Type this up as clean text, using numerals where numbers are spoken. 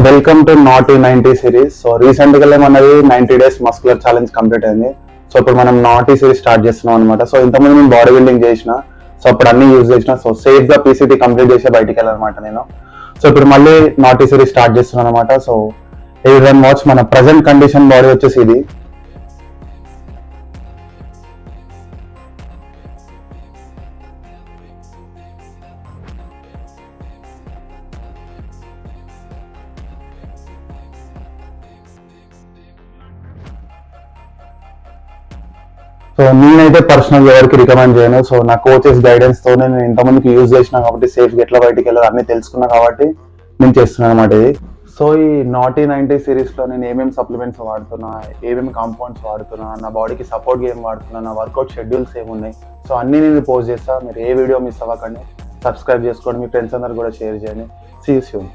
Welcome to not 90 series. So recent గా మనది 90 days muscular challenge complete అయింది. So ఇప్పుడు మనం నాటీ సిరీస్ స్టార్ట్ చేస్తున్నాం అనమాట. సో ఇంతకుముందు నేను బాడీ బిల్డింగ్ చేసిన, సో అప్పుడు అన్ని యూజ్ చేసిన, సో సేఫ్ గా పీసీటీ కంప్లీట్ చేసి బయటికి వెళ్ళాలన్నమాట నేను. సో ఇప్పుడు మళ్ళీ నాటీ సిరీస్ స్టార్ట్ చేస్తున్నాను అనమాట. సో ఎవరీవన్ వాచ్, మన ప్రెసెంట్ కండిషన్ బాడీ వచ్చేసి ఇది. సో నేనైతే పర్సనల్ ఎవరికి రికమెండ్ చేయను. సో నా కోచెస్ గైడెన్స్ తో నేను ఇంతమందికి యూజ్ చేసిన కాబట్టి, సేఫ్ ఎట్లా బయటికి వెళ్ళాలి అన్ని తెలుసుకున్నా కాబట్టి నేను చేస్తున్నాను అనమాట ఇది. సో ఈ నాటీ 90 సిరీస్ లో నేను ఏమేమి సప్లిమెంట్స్ వాడుతున్నా, ఏమేమి కాంపౌండ్స్ వాడుతున్నా, నా బాడీకి సపోర్ట్ గేమ్ వాడుతున్నా, నా వర్కౌట్ షెడ్యూల్స్ ఏమున్నాయి, సో అన్ని నేను పోస్ట్ చేస్తా. మీరు ఏ వీడియో మిస్ అవ్వకండి, సబ్స్క్రైబ్ చేసుకోండి, మీ ఫ్రెండ్స్ అందరు కూడా షేర్ చేయండి. See you soon.